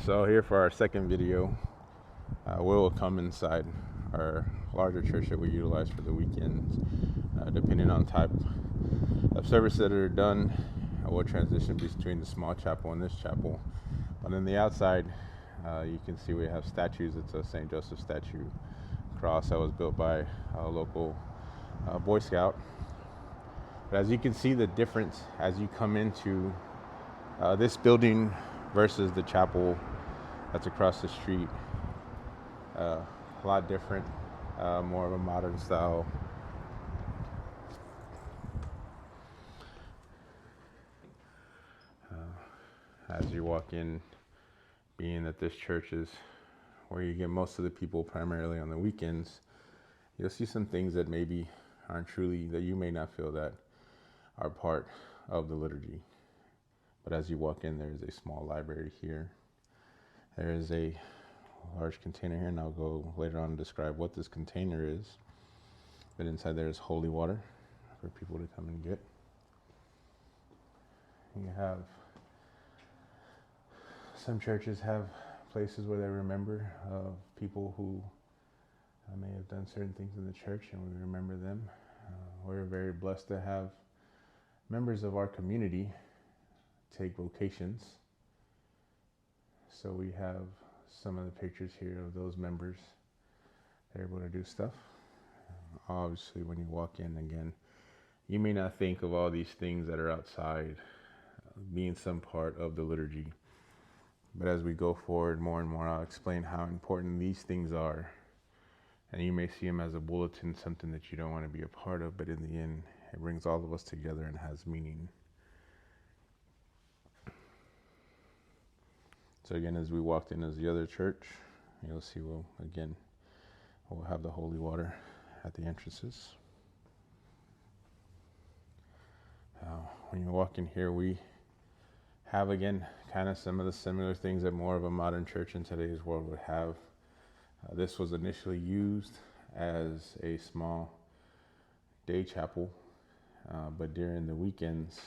So here for our second video, we'll come inside our larger church that we utilize for the weekends. Depending on type of service that are done, we'll transition between the small chapel and this chapel. But on the outside, you can see we have statues. It's a St. Joseph statue cross that was built by a local Boy Scout. But as you can see the difference as you come into this building versus the chapel that's across the street. A lot different, more of a modern style. As you walk in, being that this church is where you get most of the people primarily on the weekends, you'll see some things that maybe aren't truly, that you may not feel that are part of the liturgy. But as you walk in, there's a small library here. There is a large container here, and I'll go later on and describe what this container is. But inside there is holy water for people to come and get. You have, some churches have places where they remember people who may have done certain things in the church, and we remember them. We're very blessed to have members of our community take vocations. So we have some of the pictures here of those members. They're able to do stuff. Obviously, when you walk in again, you may not think of all these things that are outside being some part of the liturgy. But as we go forward more and more, I'll explain how important these things are. And you may see them as a bulletin, something that you don't want to be a part of, but in the end, it brings all of us together and has meaning. So again, as we walked in as the other church, you'll see we'll have the holy water at the entrances. When you walk in here, we have, again, kind of some of the similar things that more of a modern church in today's world would have. This was initially used as a small day chapel, but during the weekends,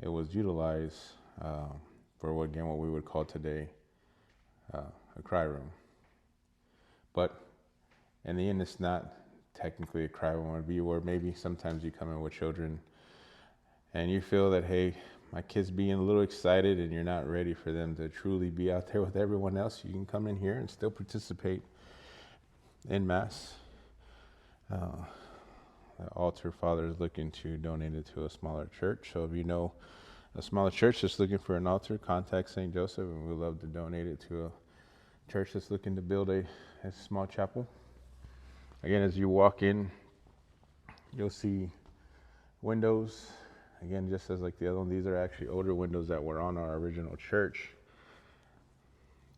it was utilized for what we would call today a cry room. But in the end, it's not technically a cry room. It would be where maybe sometimes you come in with children and you feel that, hey, my kid's being a little excited and you're not ready for them to truly be out there with everyone else. You can come in here and still participate in Mass. The altar father is looking to donate it to a smaller church. So if you know a smaller church that's looking for an altar, contact St. Joseph, and we'd love to donate it to a church that's looking to build a small chapel. Again, as you walk in, you'll see windows. Again, just as like the other one, these are actually older windows that were on our original church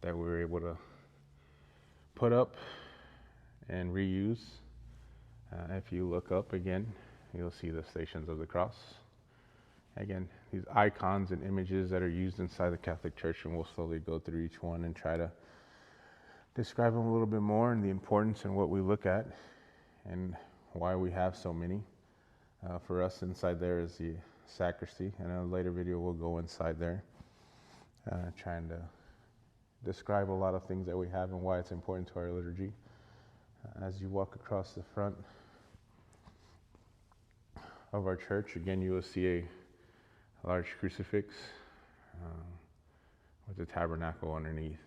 that we were able to put up and reuse. If you look up again, you'll see the Stations of the Cross. Again, these icons and images that are used inside the Catholic Church, and we'll slowly go through each one and try to describe them a little bit more and the importance and what we look at and why we have so many. For us, inside there is the sacristy, and in a later video we'll go inside there, trying to describe a lot of things that we have and why it's important to our liturgy. As you walk across the front of our church, again, you will see a large crucifix with the tabernacle underneath,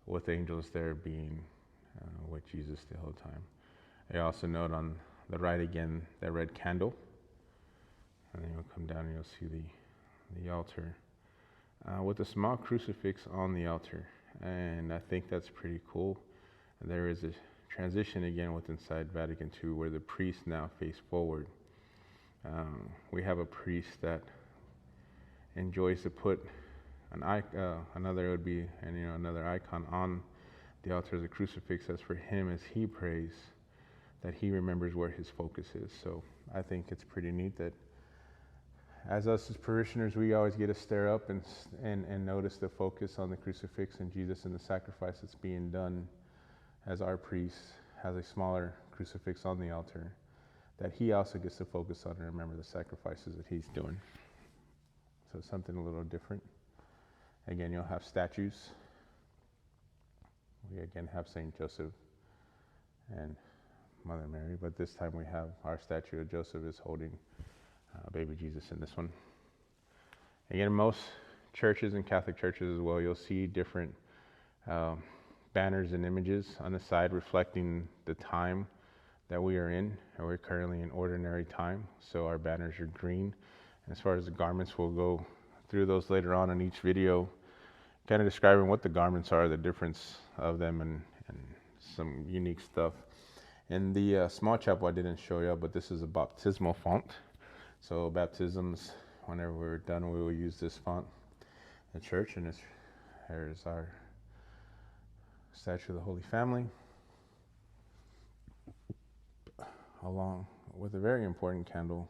with angels there being with Jesus the whole time. I also note on the right again that red candle, and then you'll come down and you'll see the altar with a small crucifix on the altar, and I think that's pretty cool. There is a transition again with inside Vatican II where the priests now face forward. We have a priest that enjoys to put another icon on the altar as a crucifix. That's for him as he prays, that he remembers where his focus is. So I think it's pretty neat that as us as parishioners, we always get to stare up and notice the focus on the crucifix and Jesus and the sacrifice that's being done, as our priest has a smaller crucifix on the altar that he also gets to focus on and remember the sacrifices that he's doing. So something a little different. Again, you'll have statues. We again have Saint Joseph and Mother Mary, but this time we have our statue of Joseph is holding baby Jesus in this one. Again, most churches and Catholic churches as well, you'll see different banners and images on the side reflecting the time that we are in, and we're currently in ordinary time, so our banners are green. And as far as the garments, we'll go through those later on in each video, kind of describing what the garments are, the difference of them, and some unique stuff. In the small chapel I didn't show you, but this is a baptismal font. So baptisms, whenever we're done, we will use this font in church, and here's our statue of the Holy Family, along with a very important candle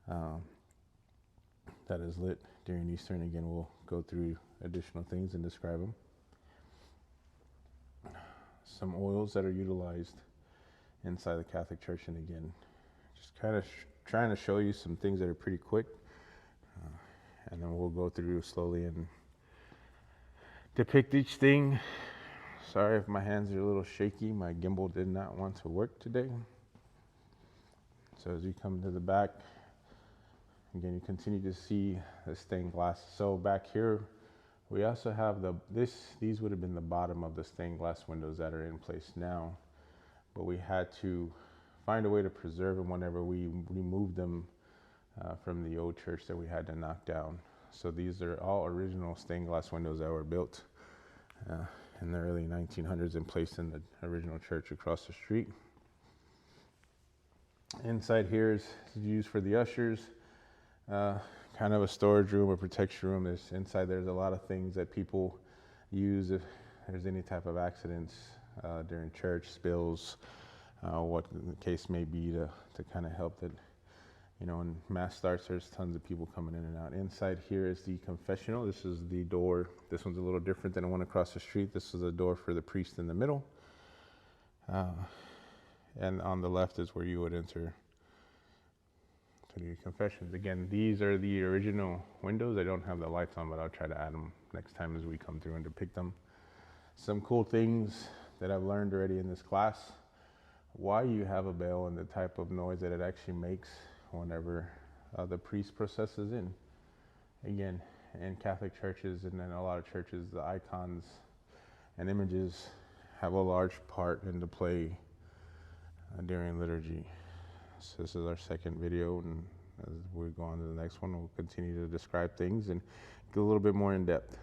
that is lit during Easter. And again, we'll go through additional things and describe them. Some oils that are utilized inside the Catholic Church, and again, just kind of trying to show you some things that are pretty quick, and then we'll go through slowly and depict each thing. Sorry if my hands are a little shaky. My gimbal did not want to work today. So as you come to the back, again, you continue to see the stained glass. So back here, we also have these would have been the bottom of the stained glass windows that are in place now, but we had to find a way to preserve them whenever we removed them from the old church that we had to knock down. So these are all original stained glass windows that were built in the early 1900s and placed in the original church across the street. Inside here is used for the ushers, kind of a storage room or protection room. There's a lot of things that people use if there's any type of accidents during church, spills, what the case may be, to kind of help that, when mass starts, there's tons of people coming in and out. Inside here is the confessional. This is the door. This one's a little different than the one across the street. This is a door for the priest in the middle. And on the left is where you would enter to do confessions. Again, these are the original windows. I don't have the lights on, but I'll try to add them next time as we come through and depict them. Some cool things that I've learned already in this class: why you have a bell and the type of noise that it actually makes whenever the priest processes in. Again, in Catholic churches and in a lot of churches, the icons and images have a large part into play during liturgy. So this is our second video, and as we go on to the next one, we'll continue to describe things and get a little bit more in depth.